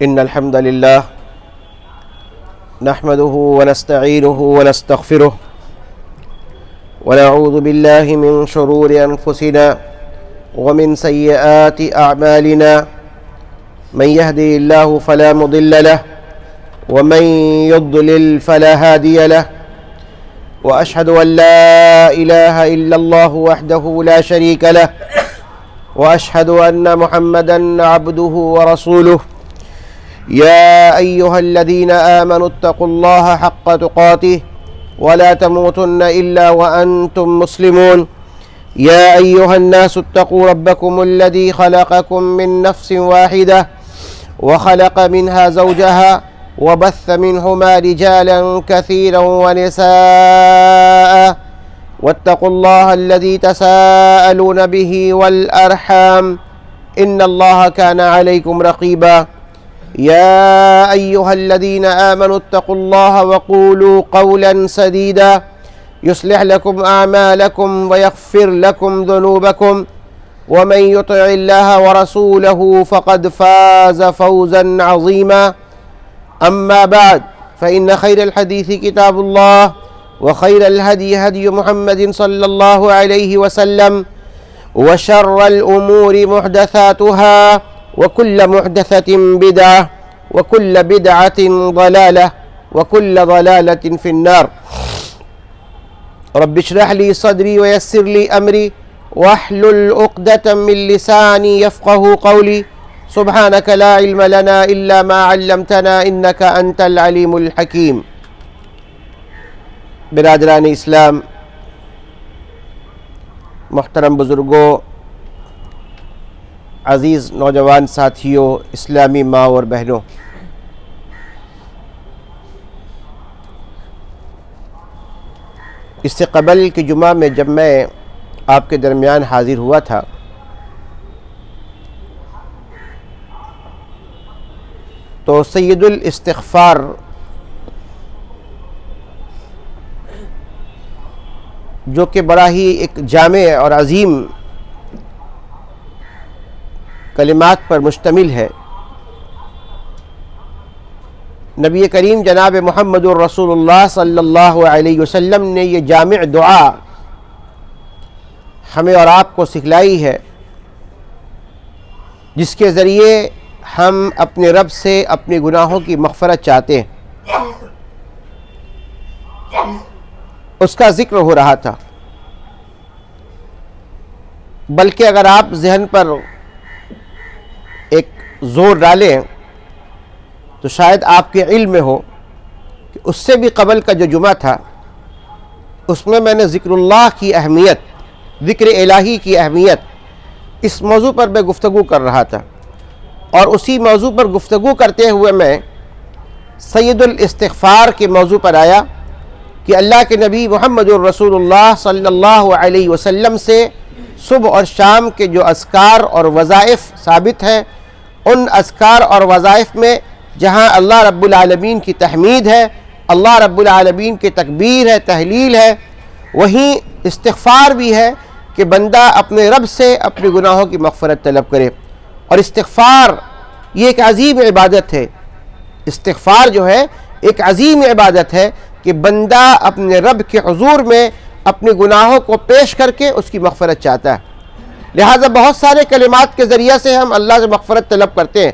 إن الحمد لله نحمده ونستعينه ونستغفره ونعوذ بالله من شرور أنفسنا ومن سيئات أعمالنا من يهدي الله فلا مضل له ومن يضلل فلا هادي له وأشهد أن لا إله إلا الله وحده لا شريك له وأشهد أن محمدا عبده ورسوله يا أيها الذين آمنوا اتقوا الله حق تقاته ولا تموتن إلا وأنتم مسلمون يا أيها الناس اتقوا ربكم الذي خلقكم من نفس واحدة وخلق منها زوجها وبث منهما رجالا كثيرا ونساء واتقوا الله الذي تساءلون به والأرحام إن الله كان عليكم رقيبا يا أيها الذين آمنوا اتقوا الله وقولوا قولا سديدا يصلح لكم أعمالكم ويغفر لكم ذنوبكم ومن يطع الله ورسوله فقد فاز فوزا عظيما أما بعد فإن خير الحديث كتاب الله وخير الهدي هدي محمد صلى الله عليه وسلم وشر الأمور محدثاتها وكل محدثة بدعة وكل بدعة ضلالة وكل ضلالة في النار رب اشرح لي صدري ويسر لي أمري واحلل عقدة من لساني يفقه قولي سبحانك لا علم لنا إلا ما علمتنا إنك أنت العليم الحكيم. برادران اسلام، محترم بزرگوں، عزیز نوجوان ساتھیوں، اسلامی ماں اور بہنوں، اس سے قبل کہ جمعہ میں جب میں آپ کے درمیان حاضر ہوا تھا تو سید الاستغفار جو کہ بڑا ہی ایک جامع اور عظیم کلمات پر مشتمل ہے، نبی کریم جناب محمد الرسول اللہ صلی اللہ علیہ وسلم نے یہ جامع دعا ہمیں اور آپ کو سکھلائی ہے، جس کے ذریعے ہم اپنے رب سے اپنے گناہوں کی مغفرت چاہتے ہیں۔ اس کا ذکر ہو رہا تھا، بلکہ اگر آپ ذہن پر ایک زور ڈالیں تو شاید آپ کے علم میں ہو کہ اس سے بھی قبل کا جو جمعہ تھا اس میں نے ذکر اللہ کی اہمیت، ذکر الہی کی اہمیت، اس موضوع پر میں گفتگو کر رہا تھا، اور اسی موضوع پر گفتگو کرتے ہوئے میں سید الاستغفار کے موضوع پر آیا کہ اللہ کے نبی محمد الرسول اللہ صلی اللہ علیہ وسلم سے صبح اور شام کے جو اذکار اور وظائف ثابت ہیں، ان اذکار اور وظائف میں جہاں اللہ رب العالمین کی تحمید ہے، اللہ رب العالمین کی تکبیر ہے، تحلیل ہے، وہیں استغفار بھی ہے کہ بندہ اپنے رب سے اپنے گناہوں کی مغفرت طلب کرے۔ اور استغفار یہ ایک عظیم عبادت ہے، استغفار جو ہے ایک عظیم عبادت ہے کہ بندہ اپنے رب کے حضور میں اپنے گناہوں کو پیش کر کے اس کی مغفرت چاہتا ہے۔ لہٰذا بہت سارے کلمات کے ذریعے سے ہم اللہ سے مغفرت طلب کرتے ہیں،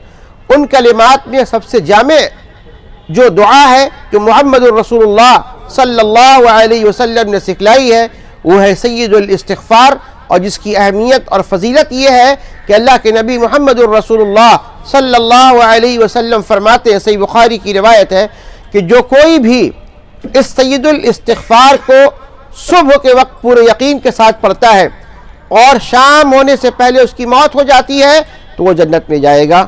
ان کلمات میں سب سے جامع جو دعا ہے جو محمد الرسول اللہ صلی اللہ علیہ وسلم نے سکھلائی ہے وہ ہے سید الاستغفار، اور جس کی اہمیت اور فضیلت یہ ہے کہ اللہ کے نبی محمد الرسول اللہ صلی اللہ علیہ وسلم فرماتے ہیں، صحیح بخاری کی روایت ہے کہ جو کوئی بھی اس سید الاستغفار کو صبح کے وقت پورے یقین کے ساتھ پڑھتا ہے اور شام ہونے سے پہلے اس کی موت ہو جاتی ہے تو وہ جنت میں جائے گا۔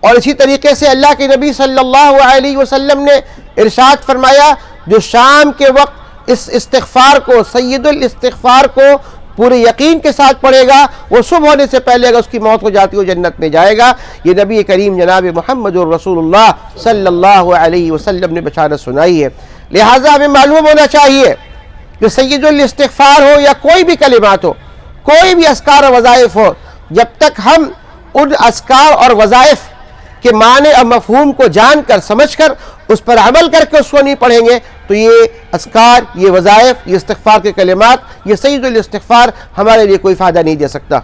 اور اسی طریقے سے اللہ کے نبی صلی اللہ علیہ وسلم نے ارشاد فرمایا جو شام کے وقت اس استغفار کو، سید الاستغفار کو پورے یقین کے ساتھ پڑھے گا، وہ صبح ہونے سے پہلے اگر اس کی موت ہو جاتی وہ جنت میں جائے گا۔ یہ نبی کریم جناب محمد الرسول اللہ صلی اللہ علیہ وسلم نے بشارت سنائی ہے۔ لہٰذا ہمیں معلوم ہونا چاہیے کہ سید الاستغفار ہو یا کوئی بھی کلمات ہو، کوئی بھی اذکار و وظائف ہو، جب تک ہم ان اذکار اور وظائف کہ معنی اور مفہوم کو جان کر سمجھ کر اس پر عمل کر کے اس کو نہیں پڑھیں گے تو یہ اذکار، یہ وظائف، یہ استغفار کے کلمات، یہ سید الاستغفار ہمارے لیے کوئی فائدہ نہیں دے سکتا۔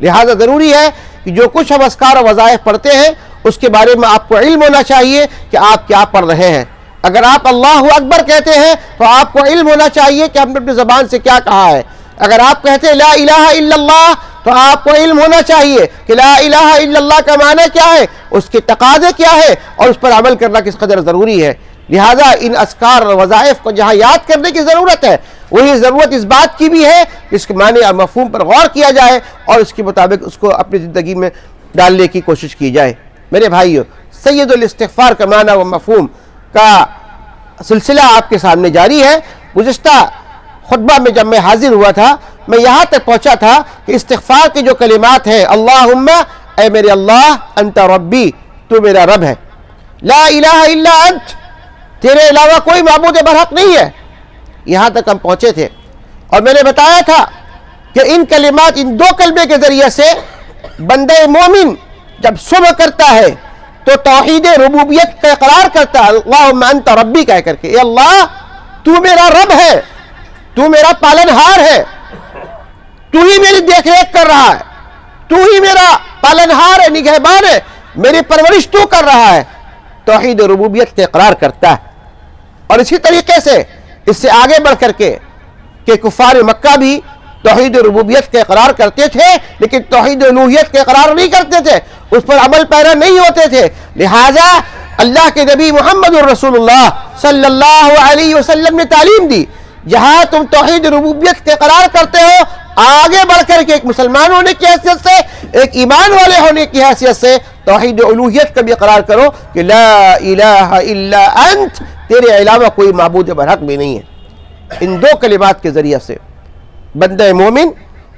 لہذا ضروری ہے کہ جو کچھ ہم اذکار اور وظائف پڑھتے ہیں اس کے بارے میں آپ کو علم ہونا چاہیے کہ آپ کیا پڑھ رہے ہیں۔ اگر آپ اللہ اکبر کہتے ہیں تو آپ کو علم ہونا چاہیے کہ ہم نے اپنی زبان سے کیا کہا ہے۔ اگر آپ کہتے ہیں لا الہ الا اللہ تو آپ کو علم ہونا چاہیے کہ لا الہ الا اللہ کا معنی کیا ہے، اس کے تقاضے کیا ہے اور اس پر عمل کرنا کس قدر ضروری ہے۔ لہذا ان اذکار اور وظائف کو جہاں یاد کرنے کی ضرورت ہے وہی ضرورت اس بات کی بھی ہے کہ اس کے معنی اور مفہوم پر غور کیا جائے اور اس کے مطابق اس کو اپنی زندگی میں ڈالنے کی کوشش کی جائے۔ میرے بھائیو، سید الاستغفار کا معنی و مفہوم کا سلسلہ آپ کے سامنے جاری ہے۔ گزشتہ خطبہ میں جب میں حاضر ہوا تھا میں یہاں تک پہنچا تھا کہ استغفار کے جو کلمات ہیں، اللہم، اے میرے اللہ، انت ربی، تو میرا رب ہے، لا الہ الا انت، تیرے علاوہ کوئی معبود برحق نہیں ہے، یہاں تک ہم پہنچے تھے۔ اور میں نے بتایا تھا کہ ان کلمات، ان دو کلمے کے ذریعے سے بندہ مومن جب صبح کرتا ہے تو توحید ربوبیت کا اقرار کرتا ہے، اللہم انت ربی کہہ کر کے، اے اللہ تو میرا رب ہے، تو میرا پالنہار ہے، تو ہی میری دیکھ ریکھ کر رہا ہے، تو ہی میرا پالنہار ہے، نگہبان ہے، میری پرورش تو کر رہا ہے، توحید ربوبیت کا اقرار کرتا ہے۔ اور اسی طریقے سے اس سے آگے بڑھ کر کے کہ کفار مکہ بھی توحید ربوبیت کا اقرار کرتے تھے لیکن توحید الوہیت کا اقرار نہیں کرتے تھے، اس پر عمل پیرا نہیں ہوتے تھے۔ لہٰذا اللہ کے نبی محمد الرسول اللہ صلی اللہ علیہ وسلم نے تعلیم دی، جہاں تم توحید ربوبیت کا اقرار کرتے ہو، آگے بڑھ کر کے ایک مسلمان ہونے کی حیثیت سے، ایک ایمان والے ہونے کی حیثیت سے توحید الوہیت کا بھی اقرار کرو کہ لا الہ الا انت، تیرے علاوہ کوئی معبود برحق بھی نہیں ہے۔ ان دو کلمات کے ذریعے سے بندہ مومن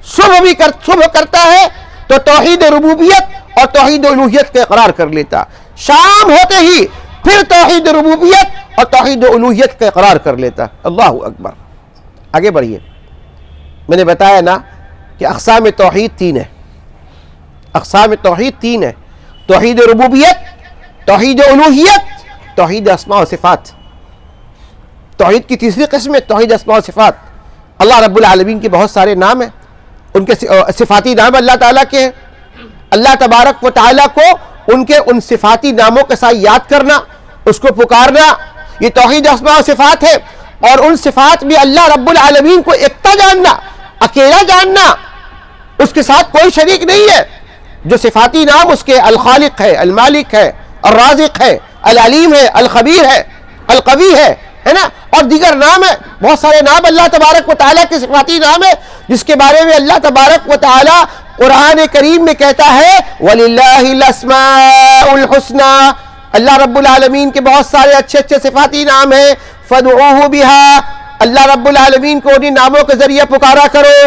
صبح کرتا ہے تو توحید ربوبیت اور توحید الوہیت کا اقرار کر لیتا، شام ہوتے ہی پھر توحید ربوبیت اور توحید الوہیت کا اقرار کر لیتا۔ اللہ اکبر۔ آگے بڑھیے، میں نے بتایا نا کہ اقسام توحید تین ہے، اقسام توحید تین ہے، توحید ربوبیت، توحید الوہیت، توحید اسماء و صفات۔ توحید کی تیسری قسم ہے توحید اسماء و صفات۔ اللہ رب العالمین کے بہت سارے نام ہیں، ان کے صفاتی نام اللہ تعالیٰ کے ہیں۔ اللہ تبارک و تعالیٰ کو ان کے ان صفاتی ناموں کے ساتھ یاد کرنا، اس کو پکارنا، یہ توحید اسماء و صفات ہے۔ اور ان صفات میں اللہ رب العالمین کو یکتا جاننا، اکیلا جاننا، اس کے ساتھ کوئی شریک نہیں ہے۔ جو صفاتی نام اس کے الخالق ہے، المالک ہے، الرازق ہے، العلیم ہے، الخبیر ہے، القوی ہے نا، اور دیگر نام ہے، بہت سارے نام اللہ تبارک و تعالیٰ کے صفاتی نام ہے جس کے بارے میں اللہ تبارک و تعالیٰ قرآن کریم میں کہتا ہے وَلِلَّهِ الْأَسْمَاءُ الْحُسْنَى، اللہ رب العالمین کے بہت سارے اچھے اچھے صفاتی نام ہیں، فَادْعُوهُ بِهَا، اللہ رب العالمین کو انہیں ناموں کے ذریعے پکارا کرو،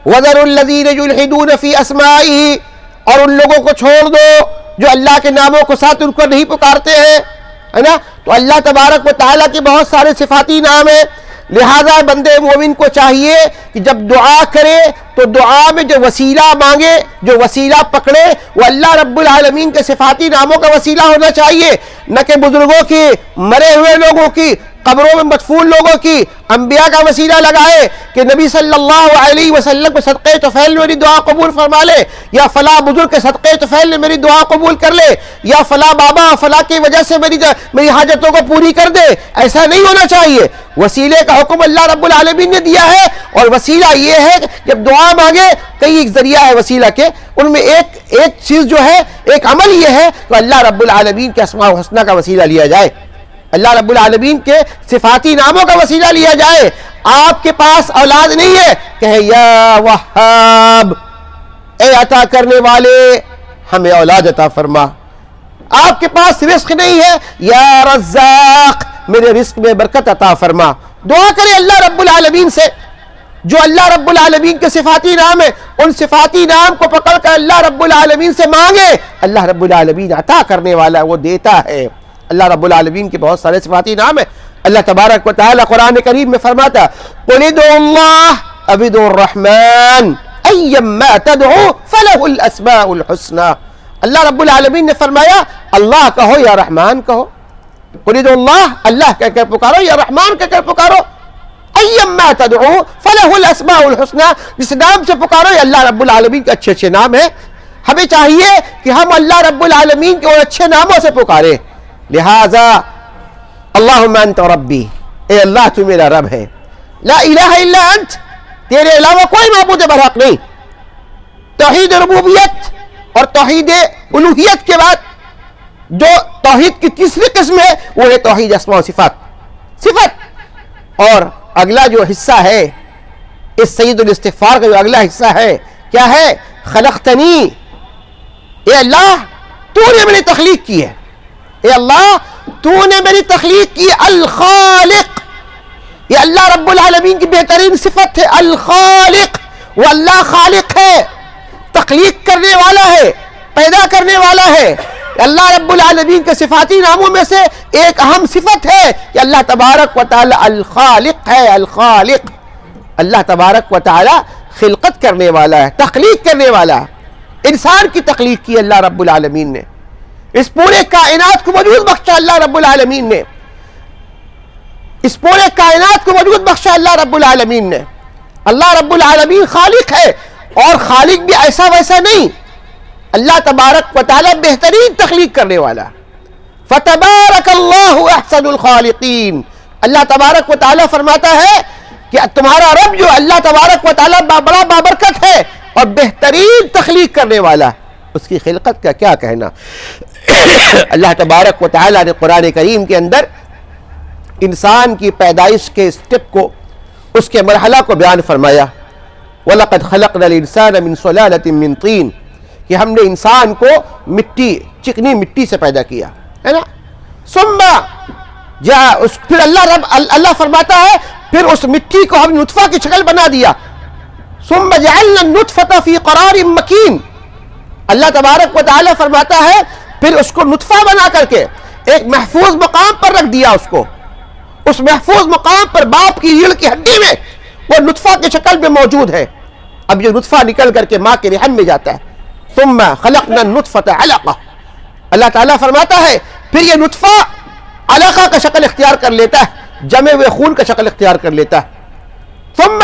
وَذَرُوا الَّذِينَ يُلْحِدُونَ فِي أَسْمَائِهِ، اور ان لوگوں کو چھوڑ دو جو اللہ کے ناموں کو ساتھ ان کو نہیں پکارتے ہیں، ہے نا۔ تو اللہ تبارک و تعالیٰ کے بہت سارے صفاتی نام ہیں، لہذا بندے مومن کو چاہیے کہ جب دعا کرے تو دعا میں جو وسیلہ مانگے، جو وسیلہ پکڑے، وہ اللہ رب العالمین کے صفاتی ناموں کا وسیلہ ہونا چاہیے، نہ کہ بزرگوں کی، مرے ہوئے لوگوں کی، قبروں میں مدفون لوگوں کی، انبیاء کا وسیلہ لگائے کہ نبی صلی اللہ علیہ وسلم کے صدقے طفیل میری دعا قبول فرما لے، یا فلاں بزرگ کے صدقے طفیل نے میری دعا قبول کر لے، یا فلاں بابا فلاں کی وجہ سے میری حاجتوں کو پوری کر دے۔ ایسا نہیں ہونا چاہیے۔ وسیلے کا حکم اللہ رب العالمین نے دیا ہے، اور وسیلہ یہ ہے کہ جب دعا مانگے، کئی ایک ذریعہ ہے وسیلہ کے، ان میں ایک چیز جو ہے، ایک عمل یہ ہے تو اللہ رب العالمین کے اسماء الحسنی کا وسیلہ لیا جائے، اللہ رب العالمین کے صفاتی ناموں کا وسیلہ لیا جائے۔ آپ کے پاس اولاد نہیں ہے، کہے یا وہاب، اے عطا کرنے والے ہمیں اولاد عطا فرما۔ آپ کے پاس رزق نہیں ہے، یا رزاق میرے رزق میں برکت عطا فرما۔ دعا کرے اللہ رب العالمین سے، جو اللہ رب العالمین کے صفاتی نام ہے، ان صفاتی نام کو پکڑ کر اللہ رب العالمین سے مانگے، اللہ رب العالمین عطا کرنے والا وہ دیتا ہے۔ اللہ رب العالمین کے بہت سارے صفاتی نام ہیں۔ اللہ تبارک و تعالی قرآن کریم میں فرماتا قُلِ ادْعُوا اللَّهَ أَوِ ادْعُوا الرَّحْمَنَ أَيَّمَّا تَدْعُوا فَلَهُ الْأَسْمَاءُ الْحُسْنَى۔ اللہ رب العالمین نے فرمایا اللہ کہو یا رحمان کہو، قل ادعوا اللہ، اللہ کہہ کر پکارو یا رحمان کہہ کر پکارو، ایما تدعو فلہ الاسماء الحسنی، جس نام سے پکارو یہ اللہ رب العالمین کے اچھے اچھے نام ہیں۔ ہمیں چاہیے کہ ہم اللہ رب العالمین کے اچھے ناموں سے پکارے۔ لہذا اللہم انت ربی، اے اللہ تو میرا رب ہے، لا الہ الا انت، تیرے علاوہ کوئی معبود برحق نہیں۔ توحید ربوبیت اور توحید الوہیت کے بعد جو توحید کی تیسری قسم ہے وہ ہے توحید اسماء و صفات، صفت۔ اور اگلا جو حصہ ہے اس سید الاستغفار کا جو اگلا حصہ ہے کیا ہے؟ خلقتنی، اے اللہ تو نے میری تخلیق کی ہے، اے اللہ تو نے میری تخلیق کی، الخالق، یہ اللہ رب العالمین کی بہترین صفت ہے، الخالق، وہ اللہ خالق ہے، تخلیق کرنے والا ہے، پیدا کرنے والا ہے۔ اللہ رب العالمین کے صفاتی ناموں میں سے ایک اہم صفت ہے کہ اللہ تبارک و تعالی الخالق ہے، الخالق، اللہ تبارک و تعالی خلقت کرنے والا ہے، تخلیق کرنے والا ہے۔ انسان کی تخلیق کی اللہ رب العالمین نے، اس پورے کائنات کو وجود بخشا اللہ رب العالمین نے، اس پورے کائنات کو وجود بخشا اللہ رب العالمین نے۔ اللہ رب العالمین خالق ہے، اور خالق بھی ایسا ویسا نہیں، اللہ تبارک و تعالی بہترین تخلیق کرنے والا۔ فتبارک اللہ احسن الخالقین، اللہ تبارک و تعالی فرماتا ہے کہ تمہارا رب جو اللہ تبارک و تعالی بڑا بابرکت ہے اور بہترین تخلیق کرنے والا، اس کی خلقت کا کیا کہنا۔ اللہ تبارک و تعالی نے قرآن کریم کے اندر انسان کی پیدائش کے سٹیپ کو، اس کے مرحلہ کو بیان فرمایا، وَلَقَدْ خَلَقْنَا الْإِنسَانَ مِنْ صُلَالَةٍ مِنْ طِينٍ، کہ ہم نے انسان کو مٹی، چکنی مٹی سے پیدا کیا ہے نا۔ پھر اللہ فرماتا ہے پھر اس مٹی کو ہم نطفہ کی شکل بنا دیا، ثُمَّ جَعَلْنَا النُّطْفَةَ فِي قَرَارٍ مَكِينٍ، اللہ تبارک و تعالی فرماتا ہے پھر اس کو نطفہ بنا کر کے ایک محفوظ مقام پر رکھ دیا، اس کو اس محفوظ مقام پر باپ کی ریڑھ کی ہڈی میں وہ نطفہ کی شکل میں موجود ہے۔ اب یہ نطفہ نکل کر کے ماں کے رحم میں جاتا ہے، ثم خلقنا النطفة علقہ، اللہ تعالیٰ فرماتا ہے پھر یہ نطفہ علقہ کا شکل اختیار کر لیتا ہے، جمے ہوئے خون کا شکل اختیار کر لیتا ہے۔ ثم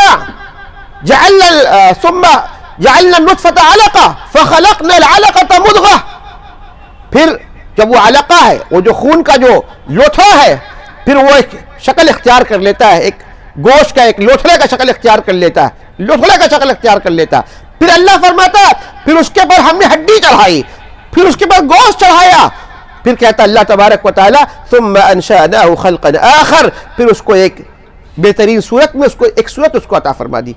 جعلنا النطفة علقہ فخلقنا العلقة مضغہ، پھر جب وہ علقہ ہے، وہ جو خون کا جو لوتھڑا ہے، پھر وہ ایک شکل اختیار کر لیتا ہے، ایک گوشت کا، ایک لوتھڑے کا شکل اختیار کر لیتا ہے، لوتھڑے کا شکل اختیار کر لیتا ہے۔ پھر اللہ فرماتا ہے پھر اس کے پر ہم نے ہڈی چڑھائی، پھر اس کے پر گوشت چڑھایا، پھر کہتا اللہ تبارک و تعالی ثم انشأناه خلقا آخر، پھر اس کو ایک بہترین صورت میں، اس کو ایک صورت اس کو عطا فرما دی،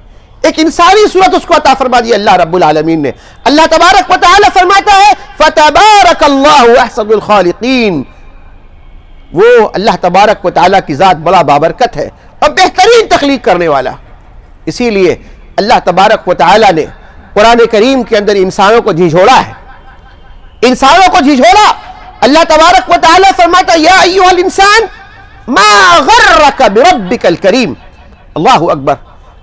ایک انسانی صورت اس کو عطا فرما دی اللہ رب العالمین نے۔ اللہ تبارک و تعالی فرماتا ہے فتبارک اللہ احسن الخالقین، وہ اللہ تبارک و تعالی کی ذات بڑا بابرکت ہے اور بہترین تخلیق کرنے والا۔ اسی لیے اللہ تبارک و تعالی نے قرآن کریم کے اندر انسانوں کو جھنجھوڑا ہے، انسانوں کو جھنجھوڑا۔ اللہ تبارک و تعالی فرماتا یا ایھا الانسان ما غرک بربک الکریم، اللہ اکبر،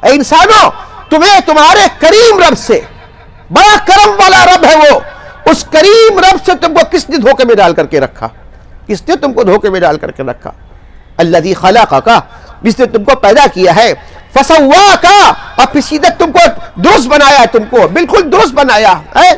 اے انسانوں تمہیں تمہارے کریم رب سے، بڑا کرم والا رب ہے وہ، اس کریم رب سے تم کو کس نے دھوکے میں ڈال کر کے رکھا، کس نے تم کو دھوکے میں ڈال کر کے رکھا، الذی خلقک، جس نے تم کو پیدا کیا ہے، فسواک، اور پھر سیدھا تم کو درست بنایا، تم کو بالکل درست بنایا ہے،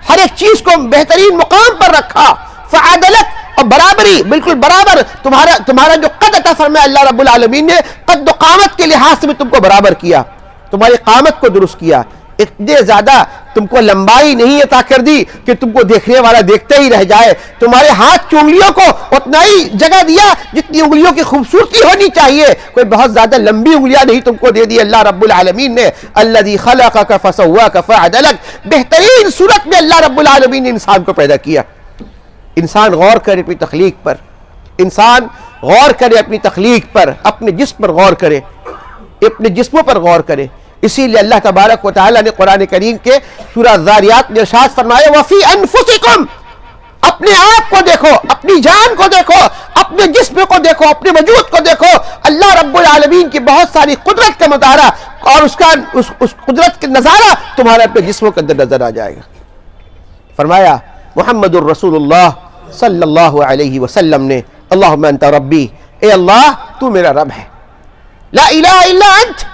ہر ایک چیز کو بہترین مقام پر رکھا، فعدلک، اور برابری، بالکل برابر، تمہارا جو قد عطا فرمایا اللہ رب العالمین نے، قد و قامت کے لحاظ سے بھی تم کو برابر کیا، تمہاری قامت کو درست کیا، اتنے زیادہ تم کو لمبائی نہیں عطا کر دی کہ تم کو دیکھنے والا دیکھتے ہی رہ جائے، تمہارے ہاتھ کی انگلیوں کو اتنا ہی جگہ دیا جتنی انگلیوں کی خوبصورتی ہونی چاہیے، کوئی بہت زیادہ لمبی انگلیاں نہیں تم کو دے دی اللہ رب العالمین نے۔ الذی خلقک فسواک فعدلک، بہترین صورت میں اللہ رب العالمین نے انسان کو پیدا کیا۔ انسان غور کرے اپنی تخلیق پر، انسان غور کرے اپنی تخلیق پر، اپنے جسم پر غور کرے، اپنے جسموں پر غور کرے۔ اسی لیے اللہ تبارک و تعالی نے قرآن کریم کے سورہ الذاریات میں ارشاد فرمایا وَفِي أَنفُسِكُمْ، اپنے آپ کو دیکھو، اپنی جان کو دیکھو، اپنے جسم کو دیکھو، اپنے وجود کو دیکھو، اللہ رب العالمین کی بہت ساری قدرت کا مظاہرہ اور اس قدرت کا نظارہ تمہارے اپنے جسموں کے اندر نظر آ جائے گا۔ فرمایا محمد الرسول اللہ صلی اللہ علیہ وسلم نے اللہم انت ربی، اے اللہ تو میرا رب ہے، لا الہ الا انت،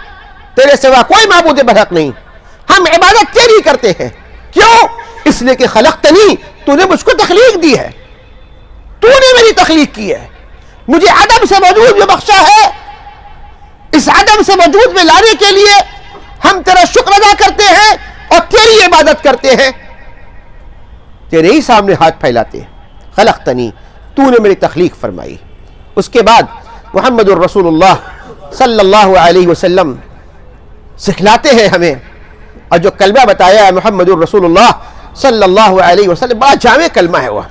تیرے سوا کوئی معبود برحق نہیں، ہم عبادت تیری کرتے ہیں، کیوں؟ اس لیے کہ خلقتنی، تو نے مجھ کو تخلیق دی ہے، تو نے میری تخلیق کی ہے، مجھے عدم سے وجود میں بخشا ہے، اس عدم سے وجود میں لانے کے لیے ہم تیرا شکر ادا کرتے ہیں اور تیری عبادت کرتے ہیں، تیرے ہی سامنے ہاتھ پھیلاتے ہیں، خلقتنی، تو نے میری تخلیق فرمائی۔ اس کے بعد محمد الرسول اللہ صلی اللہ علیہ وسلم سکھلاتے ہیں ہمیں، اور جو کلمہ بتایا ہے محمد الرسول اللہ صلی اللہ علیہ وسلم، بڑا جامع کلمہ ہے وہ۔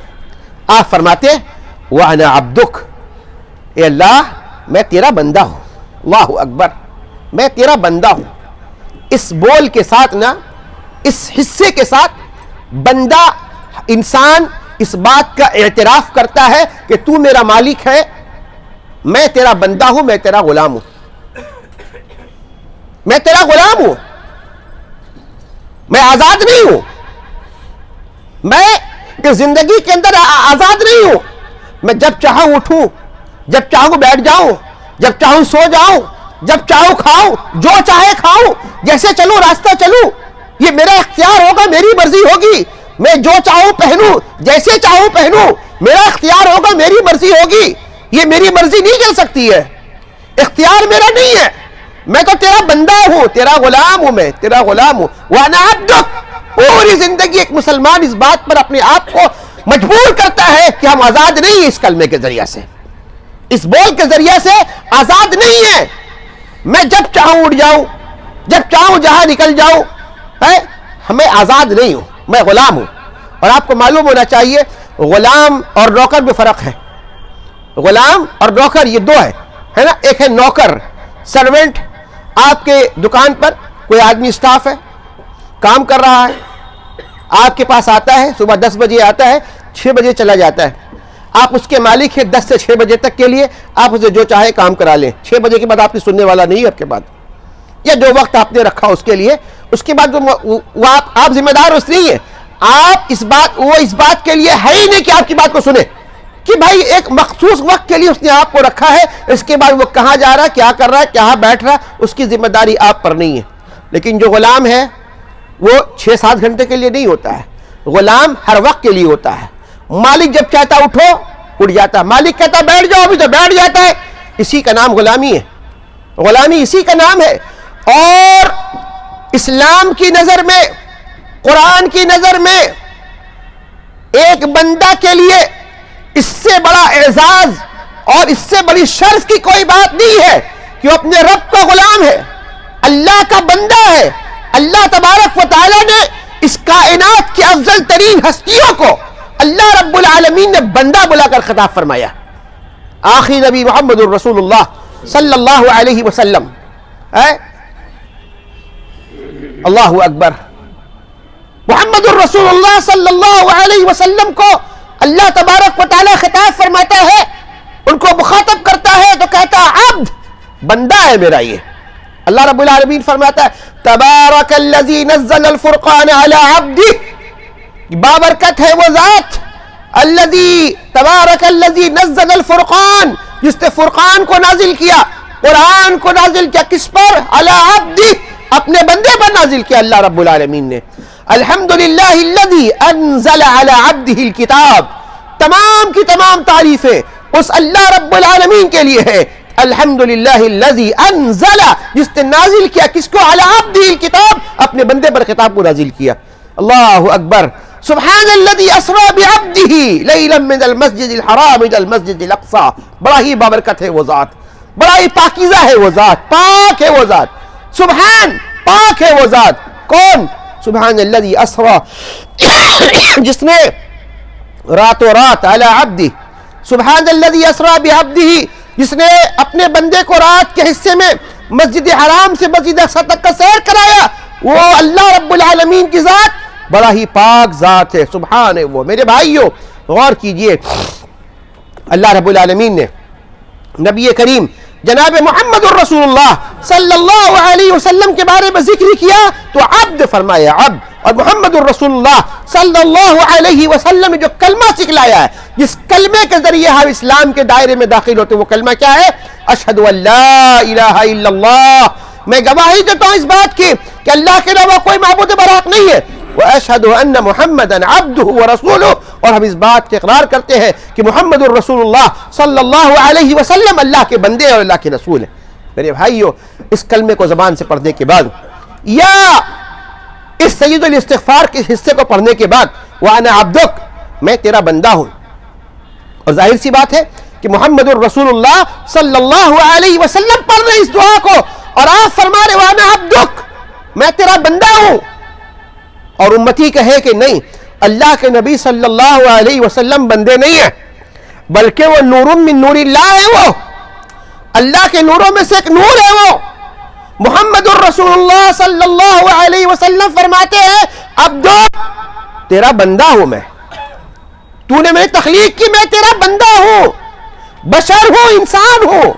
آپ فرماتے وَأَنَا عَبْدُكَ، اے اللہ میں تیرا بندہ ہوں، اللہ اکبر، میں تیرا بندہ ہوں۔ اس بول کے ساتھ نا، اس حصے کے ساتھ بندہ انسان اس بات کا اعتراف کرتا ہے کہ تو میرا مالک ہے، میں تیرا بندہ ہوں، میں تیرا غلام ہوں، میں تیرا غلام ہوں، میں آزاد نہیں ہوں، میں زندگی کے اندر آزاد نہیں ہوں، میں جب چاہوں اٹھوں، جب چاہوں بیٹھ جاؤں، جب چاہوں سو جاؤں، جب چاہوں کھاؤں، جو چاہے کھاؤں، جیسے چلوں راستہ چلوں، یہ میرا اختیار ہوگا، میری مرضی ہوگی، میں جو چاہوں پہنوں، جیسے چاہوں پہنوں، میرا اختیار ہوگا، میری مرضی ہوگی، یہ میری مرضی نہیں چل سکتی ہے، اختیار میرا نہیں ہے، میں تو تیرا بندہ ہوں، تیرا غلام ہوں، میں تیرا غلام ہوں۔ وَأَنَا عَبْدُكَ، پوری زندگی ایک مسلمان اس بات پر اپنے آپ کو مجبور کرتا ہے کہ ہم آزاد نہیں ہیں، اس کلمے کے ذریعہ سے، اس بول کے ذریعہ سے آزاد نہیں ہے، میں جب چاہوں اٹھ جاؤں، جب چاہوں جہاں نکل جاؤں، میں آزاد نہیں ہوں، میں غلام ہوں۔ اور آپ کو معلوم ہونا چاہیے غلام اور نوکر میں فرق ہے، غلام اور نوکر یہ دو ہے نا، ایک ہے نوکر، سرونٹ، آپ کے دکان پر کوئی آدمی سٹاف ہے، کام کر رہا ہے، آپ کے پاس آتا ہے، صبح 10 بجے آتا ہے، 6 بجے چلا جاتا ہے، آپ اس کے مالک ہیں 10 سے 6 بجے تک کے لیے، آپ اسے جو چاہے کام کرا لیں، 6 بجے کے بعد آپ کی سننے والا نہیں ہے آپ کے بعد، یا جو وقت آپ نے رکھا اس کے لیے، اس کے بعد وہ آپ ذمہ دار اس نہیں ہے، آپ وہ اس بات کے لیے ہے ہی نہیں کہ آپ کی بات کو سنے، کہ بھائی ایک مخصوص وقت کے لیے اس نے آپ کو رکھا ہے، اس کے بعد وہ کہاں جا رہا ہے، کیا کر رہا ہے، کہاں بیٹھ رہا ہے، اس کی ذمہ داری آپ پر نہیں ہے۔ لیکن جو غلام ہے وہ 6-7 گھنٹے کے لیے نہیں ہوتا ہے، غلام ہر وقت کے لیے ہوتا ہے، مالک جب چاہتا اٹھو اٹھ جاتا ہے، مالک کہتا بیٹھ جاؤ ابھی تو بیٹھ جاتا ہے، اسی کا نام غلامی ہے، غلامی اسی کا نام ہے۔ اور اسلام کی نظر میں، قرآن کی نظر میں ایک بندہ کے لیے اس سے بڑا اعزاز اور اس سے بڑی شرف کی کوئی بات نہیں ہے کہ وہ اپنے رب کا غلام ہے، اللہ کا بندہ ہے۔ اللہ تبارک و تعالی نے اس کائنات کی افضل ترین ہستیوں کو اللہ رب العالمین نے بندہ بلا کر خطاب فرمایا، آخری نبی محمد الرسول اللہ صلی اللہ علیہ وسلم، اللہ اکبر، محمد الرسول اللہ صلی اللہ علیہ وسلم کو اللہ تبارک و تعالی خطاب فرماتا ہے، ان کو مخاطب کرتا ہے تو کہتا عبد، بندہ ہے میرا یہ۔ اللہ رب العالمین فرماتا ہے تبارک الذی نزل الفرقان علی عبدہ، بابرکت ہے وہ ذات، الذی تبارک الذی نزل الفرقان، جس نے فرقان کو نازل کیا، قرآن کو نازل کیا، کس پر؟ علی عبدہ، اپنے بندے پر نازل کیا اللہ رب العالمین نے۔ الحمدللہ الذی انزل علی عبدہ الکتاب، تمام کی تمام تعریفیں اس اللہ رب العالمین کے لیے ہے۔ الحمدللہ الذی انزل، جس نے نازل کیا کس کو؟ علی عبدہ الکتاب، اپنے بندے پر کتاب کو نازل کیا۔ اللہ اکبر، سبحان الذی اسری بعبدہ لیلا من المسجد الحرام الى المسجد الاقصی، بڑا ہی بابرکت ہے وہ ذات، بڑا ہی پاکیزہ ہے وہ ذات، پاک ہے وہ ذات، سبحان، پاک ہے وہ ذات، کون؟ سبحان الذی اسری، جس نے راتوں رات علی عبدہ، سبحان الذی اسری بعبدہ، جس نے اپنے بندے کو رات کے حصے میں مسجد حرام سے مسجد اقصی تک کا سیر کرایا، وہ اللہ رب العالمین کی ذات بڑا ہی پاک ذات ہے، سبحان ہے وہ۔ میرے بھائیو غور کیجئے، اللہ رب العالمین نے نبی کریم جناب محمد الرسول اللہ صلی اللہ علیہ وسلم کے بارے میں ذکر کیا تو عبد فرمایا، عبد، اور محمد الرسول اللہ صلی اللہ علیہ وسلم نے جو کلمہ سکھلایا ہے، جس کلمے کے ذریعے ہم اسلام کے دائرے میں داخل ہوتے ہیں، وہ کلمہ کیا ہے؟ اشہد ان لا الہ الا اللہ، میں گواہی دیتا ہوں اس بات کی کہ اللہ کے علاوہ کوئی معبود برحق نہیں ہے، واشہد ان محمدا عبدہ ورسولہ، اور ہم اس بات کے اقرار کرتے ہیں کہ محمد الرسول اللہ صلی اللہ علیہ وسلم اللہ کے بندے اور اللہ کے رسول ہیں۔ میرے بھائیو، اس کلمے کو زبان سے پڑھنے کے بعد یا اس سید الاستغفار کے حصے کو پڑھنے کے بعد وانا عبدک، میں تیرا بندہ ہوں، اور ظاہر سی بات ہے کہ محمد الرسول اللہ صلی اللہ علیہ وسلم پڑھ رہے اس دعا کو، اور آپ فرما رہے وانا عبدک، میں تیرا بندہ ہوں، اور امتی کہے کہ نہیں، اللہ کے نبی صلی اللہ علیہ وسلم بندے نہیں ہیں، بلکہ وہ نور من نور اللہ ہے، وہ اللہ کے نوروں میں سے ایک نور ہے۔ وہ محمد الرسول اللہ صلی اللہ علیہ وسلم فرماتے ہیں عبدو، تیرا بندہ ہوں میں، تو نے میری تخلیق کی، میں تیرا بندہ ہوں، بشر ہوں، انسان ہوں،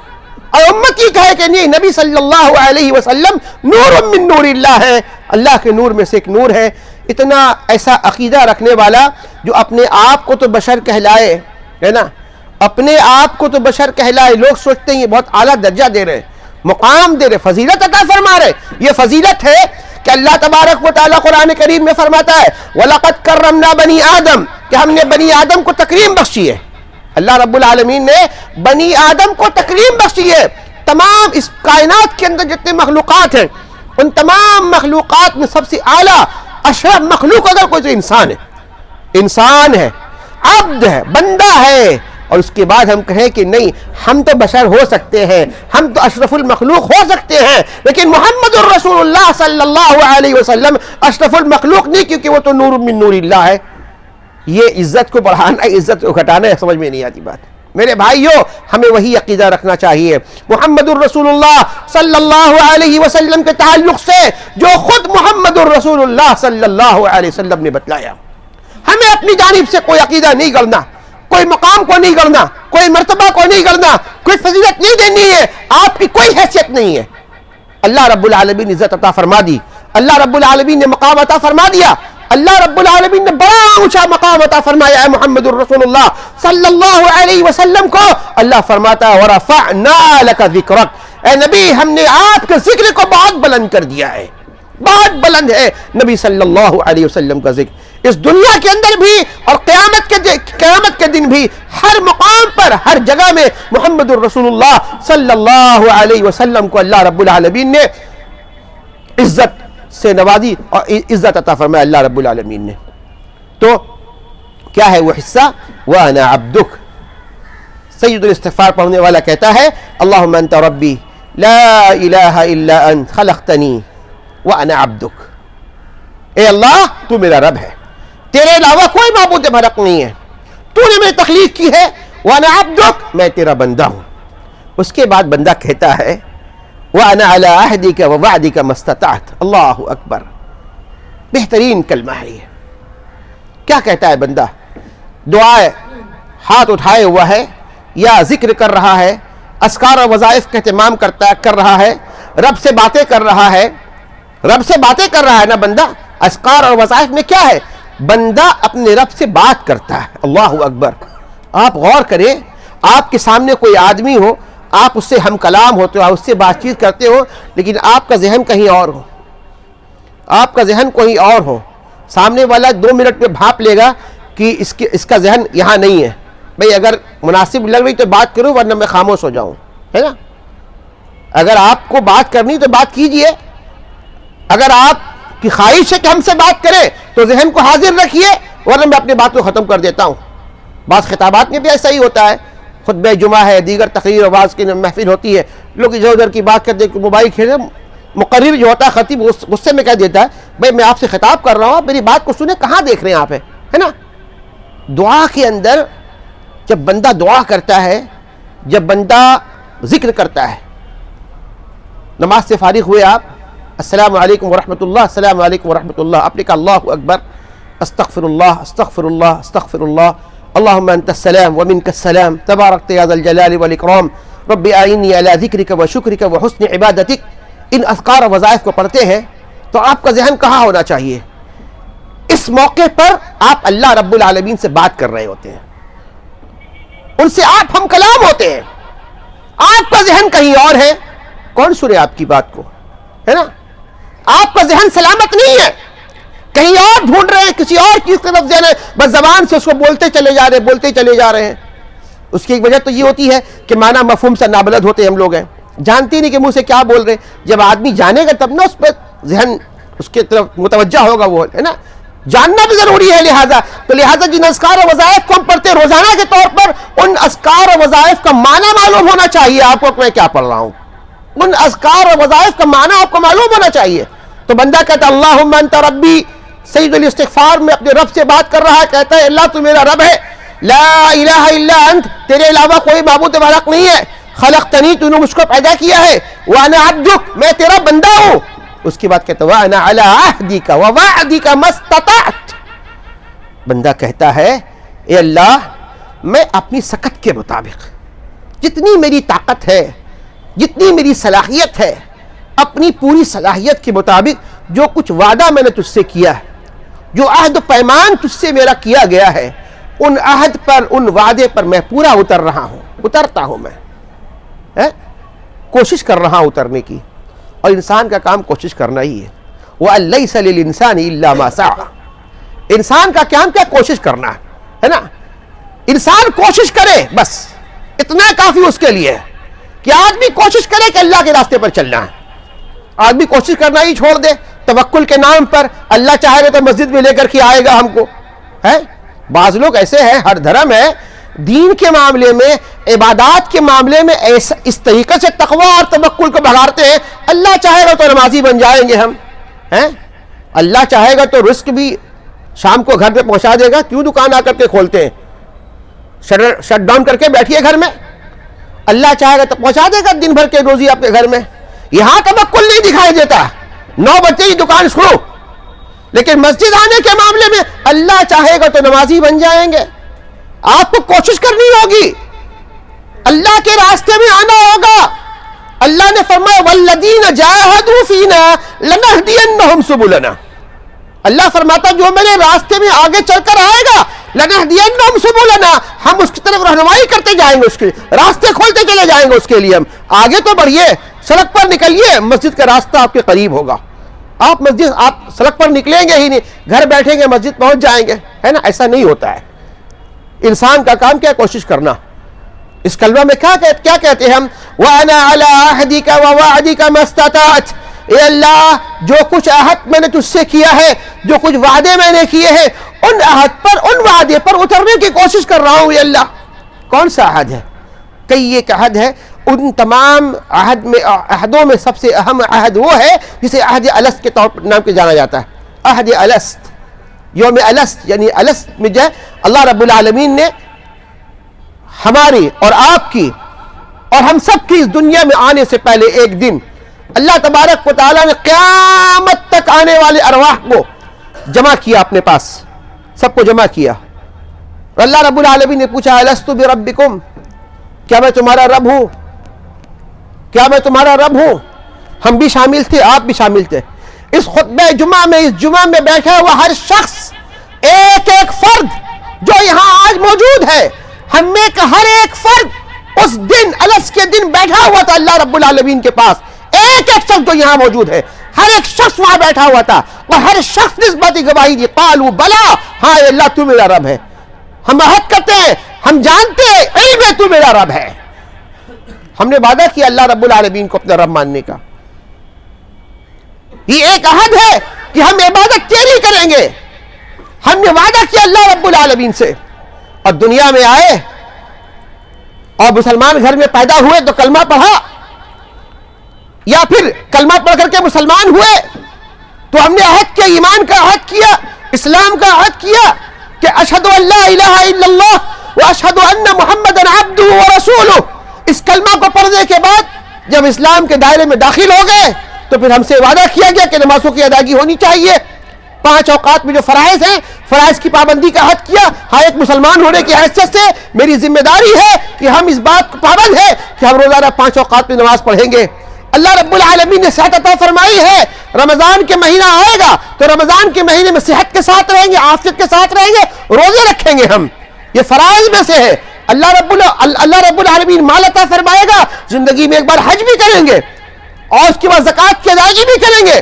اور امتی کہے کہ نہیں، نبی صلی اللہ علیہ وسلم نور من نور اللہ ہے، اللہ کے نور میں سے ایک نور ہے۔ اتنا ایسا عقیدہ رکھنے والا جو اپنے آپ کو تو بشر کہلائے، ہے نا، اپنے آپ کو تو بشر کہلائے، لوگ سوچتے ہیں یہ بہت اعلیٰ درجہ دے رہے، مقام دے رہے، فضیلت عطا فرما رہے۔ یہ فضیلت ہے کہ اللہ تبارک و تعالیٰ قرآن کریم میں فرماتا ہے وَلَقَدْ كَرَّمْنَا بَنِي آدم، کہ ہم نے بنی آدم کو تکریم بخشی ہے۔ اللہ رب العالمین نے بنی آدم کو تکریم بخشی ہے۔ تمام اس کائنات کے اندر جتنے مخلوقات ہیں، ان تمام مخلوقات میں سب سے اعلیٰ اشرف مخلوق اگر کوئی تو انسان ہے، انسان ہے، عبد ہے، بندہ ہے۔ اور اس کے بعد ہم کہیں کہ نہیں، ہم تو بشر ہو سکتے ہیں، ہم تو اشرف المخلوق ہو سکتے ہیں، لیکن محمد الرسول اللہ صلی اللہ علیہ وسلم اشرف المخلوق نہیں، کیونکہ وہ تو نور من نور اللہ ہے۔ یہ عزت کو بڑھانا ہے، عزت کو گھٹانا ہے، سمجھ میں نہیں آتی بات۔ میرے بھائیوں، ہمیں وہی عقیدہ رکھنا چاہیے محمد الرسول اللہ صلی اللہ علیہ وسلم کے تعلق سے جو خود محمد الرسول اللہ صلی اللہ علیہ وسلم نے بتلایا۔ ہمیں اپنی جانب سے کوئی عقیدہ نہیں کرنا، کوئی مقام کو نہیں کرنا، کوئی مرتبہ کو نہیں کرنا، کوئی فضیلت نہیں دینی ہے، آپ کی کوئی حیثیت نہیں ہے۔ اللہ رب العالمین نے عزت عطا فرما دی، اللہ رب العالمین نے مقام عطا فرما دیا، اللہ رب العالمین نے بڑا اونچا مقام عطا فرمایا ہے محمد الرسول اللہ صلی اللہ علیہ وسلم کو۔ اللہ فرماتا ہے وَرَفَعْنَا لَكَ ذِكْرَكَ، اے نبی ہم نے آپ کے ذکر کو بہت بلند کر دیا ہے، بہت بلند ہے نبی صلی اللہ علیہ وسلم کا ذکر، اس دنیا کے اندر بھی اور قیامت کے دن بھی، ہر مقام پر، ہر جگہ میں محمد الرسول اللہ صلی اللہ علیہ وسلم کو اللہ رب العالمین نے عزت سے نوازی اور عزت عطا فرمایا اللہ رب العالمین نے۔ تو کیا ہے وہ حصہ؟ وَأَنَا عَبْدُكَ، سید الاستغفار پڑھنے والا کہتا ہے اللہم انت ربی لا الہ الا انت خلقتنی وَأَنَا عَبْدُكَ، اے اللہ تو میرا رب ہے، تیرے علاوہ کوئی معبود برحق نہیں ہے، تو نے میری تخلیق کی ہے، وَأَنَا عَبْدُكَ، میں تیرا بندہ ہوں۔ اس کے بعد بندہ کہتا ہے وَأَنَا عَلَىٰ عَهْدِكَ وَوَعْدِكَ مَا اسْتَطَعْتُ، اللہ اکبر، بہترین کلمہ ہے یہ۔ کیا کہتا ہے بندہ؟ دعائے ہاتھ اٹھائے ہوا ہے یا ذکر کر رہا ہے، اذکار اور وظائف کا اہتمام کر رہا ہے، رب سے باتیں کر رہا ہے، رب سے باتیں کر رہا ہے نا بندہ۔ اذکار اور وظائف میں کیا ہے؟ بندہ اپنے رب سے بات کرتا ہے۔ اللہ اکبر، آپ غور کریں، آپ کے سامنے کوئی آدمی ہو، آپ اس سے ہم کلام ہوتے ہو، اس سے بات چیت کرتے ہو، لیکن آپ کا ذہن کہیں اور ہو، آپ کا ذہن کہیں اور ہو، سامنے والا 2 منٹ میں بھانپ لے گا کہ اس کا ذہن یہاں نہیں ہے۔ بھئی اگر مناسب لگ رہی تو بات کروں، ورنہ میں خاموش ہو جاؤں، ہے نا۔ اگر آپ کو بات کرنی تو بات کیجئے، اگر آپ کی خواہش ہے کہ ہم سے بات کریں تو ذہن کو حاضر رکھیے، ورنہ میں اپنی بات کو ختم کر دیتا ہوں۔ بعض خطابات میں بھی ایسا ہی ہوتا ہے، خطبہ جمعہ ہے، دیگر تقریر آواز کی محفل ہوتی ہے، لوگ ادھر ادھر کی بات کرتے ہیں، موبائل کھیلے، مقرر جو ہوتا ہے خطیب غصے میں کہہ دیتا ہے بھائی میں آپ سے خطاب کر رہا ہوں، آپ میری بات کو سنیں، کہاں دیکھ رہے ہیں آپ، ہے نا۔ دعا کے اندر جب بندہ دعا کرتا ہے، جب بندہ ذکر کرتا ہے، نماز سے فارغ ہوئے آپ، السلام علیکم ورحمۃ اللہ، السلام علیکم ورحمۃ اللہ، آپ نے کہا اللہ اکبر، استغفر اللہ استغفر اللہ استغفر اللہ، اللہم انت السلام ومنک السلام تبارکت یا ذا الجلال والاکرام رب اعنی علی ذکرک وشکرک وحسن عبادتک۔ ان اذکار و وظائف کو پڑھتے ہیں تو آپ کا ذہن کہاں ہونا چاہیے؟ اس موقع پر آپ اللہ رب العالمین سے بات کر رہے ہوتے ہیں, ان سے آپ ہم کلام ہوتے ہیں, آپ کا ذہن کہیں اور ہے, کون سنے آپ کی بات کو, ہے نا؟ آپ کا ذہن سلامت نہیں ہے, کہیں اور ڈھونڈ رہے ہیں, کسی اور چیز کی طرف ذہن ہے, بس زبان سے اس کو بولتے چلے جا رہے ہیں. اس کی ایک وجہ تو یہ ہوتی ہے کہ معنی مفہوم سے نابلد ہوتے ہم لوگ ہیں, جانتے نہیں کہ منہ سے کیا بول رہے ہیں. جب آدمی جانے گا تب نا اس پہ ذہن اس کے طرف متوجہ ہوگا, وہ ہے نا, جاننا بھی ضروری ہے. لہٰذا جن اذکار و وظائف کو ہم پڑھتے ہیں روزانہ کے طور پر, ان اذکار و وظائف کا معنی معلوم ہونا چاہیے آپ کو, میں کیا پڑھ رہا ہوں. ان اذکار و وظائف کا معنی آپ کو معلوم ہونا چاہیے. تو بندہ کہتا ہے اللہم انت ربی, سید الاستغفار میں اپنے رب سے بات کر رہا ہے, کہتا ہے اللہ تو میرا رب ہے, لا الہ الا انت, تیرے علاوہ کوئی معبود برحق نہیں ہے, خلقتنی, تو نے مجھ کو پیدا کیا ہے, وانا عبدک, میں تیرا بندہ ہوں. اس کے بعد کہتا ہے وانا علی عہدک ووعدک ما استطعت. بندہ کہتا ہے اے اللہ میں اپنی سکت کے مطابق جتنی میری طاقت ہے, جتنی میری صلاحیت ہے, اپنی پوری صلاحیت کے مطابق جو کچھ وعدہ میں نے تجھ سے کیا ہے, جو عہد و پیمان تجھ سے میرا کیا گیا ہے, ان عہد پر, ان وعدے پر میں پورا اترتا ہوں میں کوشش کر رہا ہوں اترنے کی. اور انسان کا کام کوشش کرنا ہی ہے. وَأَلَّيْسَ لِلْإِنسَانِ إِلَّا مَا سَعَى, انسان کا کام کیا کوشش کرنا ہے نا. انسان کوشش کرے, بس اتنا کافی اس کے لیے کہ آدمی کوشش کرے کہ اللہ کے راستے پر چلنا ہے. آدمی کوشش کرنا ہی چھوڑ دے توکل کے نام پر, اللہ چاہے گا تو مسجد میں لے کر کے آئے گا ہم کو, ہے. بعض لوگ ایسے ہیں, ہر دھرم ہے, دین کے معاملے میں, عبادات کے معاملے میں اس طریقے سے تقوی اور توکل کو بڑھاتے ہیں, اللہ چاہے گا تو نمازی بن جائیں گے ہم, ہیں. اللہ چاہے گا تو رزق بھی شام کو گھر پہ پہنچا دے گا, کیوں دکان آ کر کے کھولتے ہیں, شٹ ڈاؤن کر کے بیٹھیے گھر میں, اللہ چاہے گا تو پہنچا دے گا دن بھر کے روزی آپ کے گھر میں. یہاں توکل نہیں دکھائی دیتا, 9 بجے ہی دکان شروع, لیکن مسجد آنے کے معاملے میں اللہ چاہے گا تو نمازی بن جائیں گے. آپ کو کوشش کرنی ہوگی, اللہ کے راستے میں آنا ہوگا. اللہ نے فرمایا والذین جاہدوا فینا لنہدینہم سبلنا. اللہ فرماتا جو میرے راستے میں آگے چل کر آئے گا, لنہدینہم سبلنا, ہم اس کی طرف رہنمائی کرتے جائیں گے, اس کے راستے کھولتے چلے جائیں گے اس کے لیے. ہم آگے تو بڑھیے, سڑک پر نکلیے, مسجد کا راستہ آپ کے قریب ہوگا. آپ سڑک پر نکلیں گے ہی نہیں, گھر بیٹھیں گے مسجد پہنچ جائیں گے, ہے نا. ایسا نہیں ہوتا ہے. انسان کا کام کیا کوشش کرنا. اس کلمہ میں کیا کہتے ہیں ہم, وَأَنَا عَلَىٰ عَهْدِكَ وَوَعْدِكَ مَا اسْتَطَعْتُ, اے اللہ جو کچھ عہد میں نے تجھ سے کیا ہے, جو کچھ وعدے میں نے کیے ہیں, ان عہد پر, ان وعدے پر اترنے کی کوشش کر رہا ہوں. اے اللہ کون سا عہد ہے؟ کئی ایک عہد ہے. ان تمام عہدوں میں سب سے اہم عہد وہ ہے جسے عہد الست کے طور پر نام کے جانا جاتا ہے. عہد الست, یوم الست, یعنی الست میں جو ہے اللہ رب العالمین نے ہماری اور آپ کی اور ہم سب کی اس دنیا میں آنے سے پہلے ایک دن اللہ تبارک و تعالیٰ نے قیامت تک آنے والے ارواح کو جمع کیا, اپنے پاس سب کو جمع کیا. اور اللہ رب العالمین نے پوچھا الست بربکم, کیا میں تمہارا رب ہوں؟ کیا میں تمہارا رب ہوں؟ ہم بھی شامل تھے, آپ بھی شامل تھے. اس خطبہ جمعہ میں, اس جمعہ میں بیٹھا ہوا ہر شخص, ایک ایک فرد جو یہاں آج موجود ہے, ہم میں کا ہر ایک فرد اس دن الست کے دن بیٹھا ہوا تھا اللہ رب العالمین کے پاس. ایک ایک شخص جو یہاں موجود ہے, ہر ایک شخص وہاں بیٹھا ہوا تھا, اور ہر شخص نے اس بات کی گواہی دی, قالوا بلا, ہاں اے اللہ تو میرا رب ہے. ہم عہد کرتے ہیں, ہم جانتے ہیں, علم ہے تو میرا رب ہے. ہم نے وعدہ کیا اللہ رب العالمین کو اپنا رب ماننے کا. یہ ایک عہد ہے کہ ہم عبادت تیری کریں گے. ہم نے وعدہ کیا اللہ رب العالمین سے, اور دنیا میں آئے اور مسلمان گھر میں پیدا ہوئے تو کلمہ پڑھا, یا پھر کلمہ پڑھ کر کے مسلمان ہوئے تو ہم نے عہد کیا, ایمان کا عہد کیا, اسلام کا عہد کیا کہ اشہد ان لا الہ الا اللہ واشہد ان محمدا عبدہ ورسولہ. اس کلمہ کو پڑھنے کے بعد جب اسلام کے دائرے میں داخل ہو گئے تو پھر ہم سے وعدہ کیا گیا کہ نمازوں کی ادائیگی ہونی چاہیے. 5 اوقات میں جو فرائض ہیں, فرائض کی پابندی کا عہد کیا. ہاں, ایک مسلمان ہونے کی حیثیت سے میری ذمہ داری ہے کہ ہم اس بات کو پابند ہے کہ ہم روزانہ 5 اوقات میں نماز پڑھیں گے. اللہ رب العالمین نے صحت عطا فرمائی ہے، رمضان کے مہینہ آئے گا تو رمضان کے مہینے میں صحت کے ساتھ رہیں گے، عافیت کے ساتھ رہیں گے، روزے رکھیں گے ہم، یہ فرائض میں سے ہے۔ اللہ رب العالمین مال عطا فرمائے گا، زندگی میں ایک بار حج بھی کریں گے اور اس کے بعد زکوٰۃ کی ادائیگی بھی کریں گے۔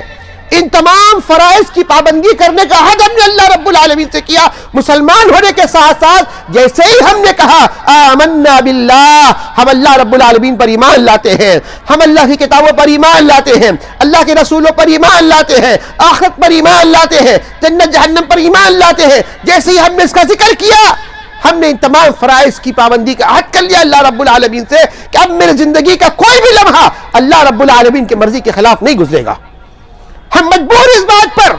ان تمام فرائض کی پابندی کرنے کا عہد ہم نے اللہ رب العالمین سے کیا۔ مسلمان ہونے کے ساتھ ساتھ جیسے ہی ہم نے کہا آمنا باللہ، ہم اللہ رب العالمین پر ایمان لاتے ہیں، ہم اللہ کی کتابوں پر ایمان لاتے ہیں، اللہ کے رسولوں پر ایمان لاتے ہیں، آخرت پر ایمان لاتے ہیں، جنت جہنم پر ایمان لاتے ہیں، جیسے ہی ہم نے اس کا ذکر کیا ہم نے ان تمام فرائض کی پابندی کا عہد کر لیا اللہ رب العالمین سے کہ اب میری زندگی کا کوئی بھی لمحہ اللہ رب العالمین کی مرضی کے خلاف نہیں گزرے گا۔ ہم مجبور اس بات پر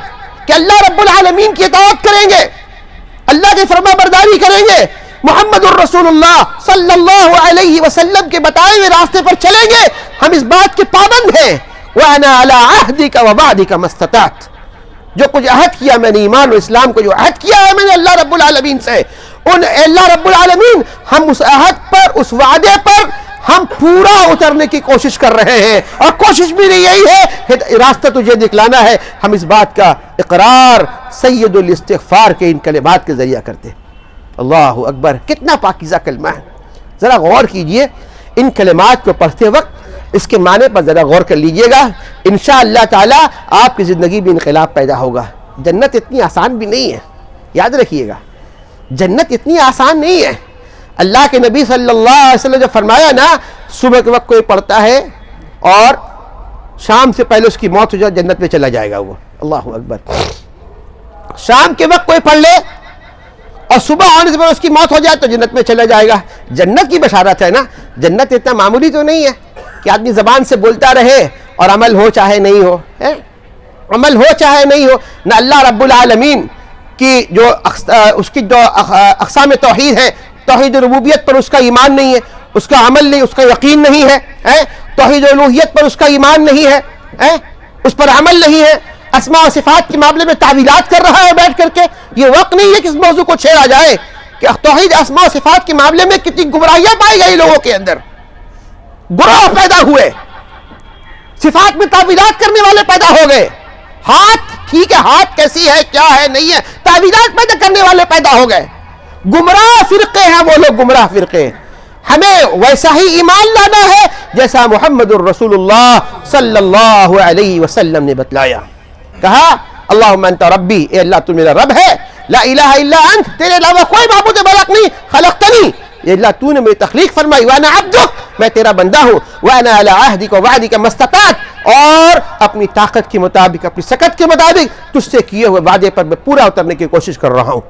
کہ اللہ رب العالمین کی اطاعت کریں گے، اللہ کی فرما برداری کریں گے، محمد الرسول اللہ صلی اللہ علیہ وسلم کے بتائے ہوئے راستے پر چلیں گے۔ ہم اس بات کے پابند ہیں وَأَنَا عَلَىٰ عَهْدِكَ وَوَعْدِكَ مَا اسْتَطَعْتُ، جو کچھ عہد کیا میں نے ایمان و اسلام کو جو عہد کیا ہے میں نے اللہ رب العالمین سے، اللہ رب العالمین ہم اس عہد پر، اس وعدے پر ہم پورا اترنے کی کوشش کر رہے ہیں، اور کوشش بھی یہی ہے راستہ تجھے دکھلانا ہے۔ ہم اس بات کا اقرار سید الاستغفار کے ان کلمات کے ذریعہ کرتے ہیں۔ اللہ اکبر، کتنا پاکیزہ کلمہ ہے، ذرا غور کیجئے ان کلمات کو پڑھتے وقت، اس کے معنی پر ذرا غور کر لیجئے گا، انشاءاللہ تعالی آپ کی زندگی میں انقلاب پیدا ہوگا۔ جنت اتنی آسان بھی نہیں ہے، یاد رکھیے گا، جنت اتنی آسان نہیں ہے۔ اللہ کے نبی صلی اللہ علیہ وسلم جب فرمایا نا صبح کے وقت کوئی پڑھتا ہے اور شام سے پہلے اس کی موت ہو جائے جنت میں چلا جائے گا وہ، اللہ اکبر، شام کے وقت کوئی پڑھ لے اور صبح ہونے سے پہلے اس کی موت ہو جائے تو جنت میں چلا جائے گا۔ جنت کی بشارت ہے نا، جنت اتنا معمولی تو نہیں ہے کہ آدمی زبان سے بولتا رہے اور عمل ہو چاہے نہیں ہو، عمل ہو چاہے نہیں ہو۔ نہ اللہ رب العالمین کی اس کی جو اقسام توحید ہے، توحید ربوبیت پر اس کا ایمان نہیں ہے، اس کا عمل نہیں، اس کا یقین نہیں ہے، توحید الوہیت پر اس کا ایمان نہیں ہے، اس پر عمل نہیں ہے، اسماء و صفات کے معاملے میں تعویلات کر رہا ہے بیٹھ کر کے۔ یہ وقت نہیں ہے کہ اس موضوع کو چھیڑا جائے کہ توحید اسماء و صفات کے معاملے میں کتنی گمراہیاں پائی گئی لوگوں کے اندر، گروہ پیدا ہوئے، صفات میں تعویلات کرنے والے پیدا ہو گئے۔ ہاتھ ٹھیک ہے، ہاتھ کیسی ہے کیا ہے نہیں ہے، تعویلات پیدا کرنے والے پیدا ہو گئے، گمراہ فرقے ہیں وہ لوگ، گمراہ فرقے۔ ہمیں ویسا ہی ایمان لانا ہے جیسا محمد الرسول اللہ صلی اللہ علیہ وسلم نے بتلایا۔ کہا اللہم انت ربی، اے اللہ تو میرا رب ہے، لا الہ الا انت، تیرے علاوہ کوئی معبود برحق نہیں، خلقتنی، اے اللہ تو نے میری تخلیق فرمائی، وانا عبدک، میں تیرا بندہ ہوں، وانا علی عہدک ووعدک ما استطعت، اور اپنی طاقت کے مطابق، اپنی سکت کے مطابق تجھ سے کیے ہوئے وعدے پر میں پورا اترنے کی کوشش کر رہا ہوں۔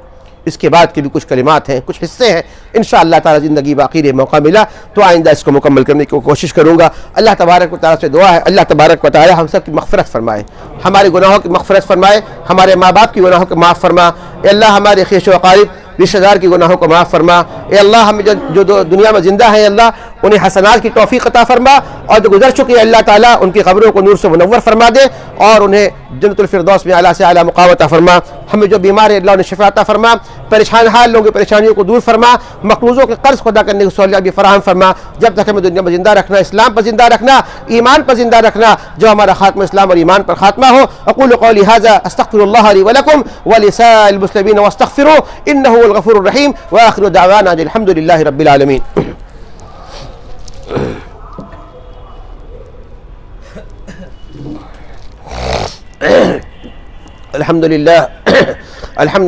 اس کے بعد کے بھی کچھ کلمات ہیں، کچھ حصے ہیں، انشاءاللہ تعالی زندگی باقی رہے، موقع ملا تو آئندہ اس کو مکمل کرنے کی کوشش کروں گا۔ اللہ تبارک و تعالیٰ سے دعا ہے اللہ تبارک و تعالیٰ ہم سب کی مغفرت فرمائے، ہمارے گناہوں کی مغفرت فرمائے، ہمارے ماں باپ کی گناہوں کو معاف فرما، اے اللہ ہمارے خیش و اقارب رشتہ دار کی گناہوں کو معاف فرما، اے اللہ ہم جو دنیا میں زندہ ہیں اللہ انہیں حسنات کی توفیق عطا فرما، اور جو گزر چکے ہیں اللہ تعالیٰ ان کی قبروں کو نور سے منور فرما دے، اور انہیں جنت الفردوس میں اعلیٰ سے اعلیٰ مقام عطا فرما۔ ہمیں جو بیمار ہیں اللہ انہیں شفا عطا فرما، پریشان حال لوگوں کی پریشانیوں کو دور فرما، مقروضوں کے قرض کو ادا کرنے کی سہولیات بھی فراہم فرما۔ جب تک ہمیں دنیا میں زندہ رکھنا، اسلام پر زندہ رکھنا، ایمان پر زندہ رکھنا، جو ہمارا خاتمہ اسلام اور ایمان پر خاتمہ ہو۔ اقول قولی ھذا استغفر اللہ لی ولکم ولسائر المسلمین واستغفروہ انہ هو الغفور الرحیم، وآخر دعوانا الحمد للہ رب العالمین۔ الحمد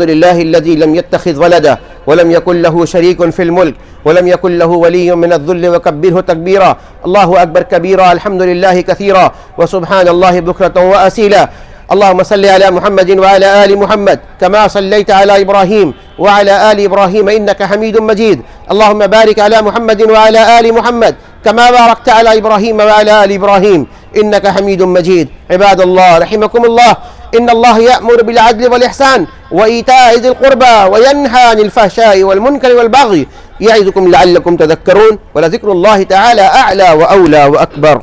لله الذي لم يتخذ ولدا ولم يكن له شريك في الملك ولم يكن له ولي من الذل وكبره تكبيرا، الله أكبر كبيرا، الحمد لله كثيرا، وسبحان الله بكرة وأصيلا۔ اللهم صل على محمد وعلى آل محمد كما صليت على إبراهيم وعلى آل إبراهيم إنك حميد مجيد، اللهم بارك على محمد وعلى آل محمد كما باركت على إبراهيم وعلى آل إبراهيم إنك حميد مجيد۔ عباد الله رحمكم الله، إن الله يأمر بالعدل والإحسان وإيتاء ذي القربى وينهى عن الفحشاء والمنكر والبغي يعظكم لعلكم تذكرون، ولذكر الله تعالى أعلى وأولى وأكبر۔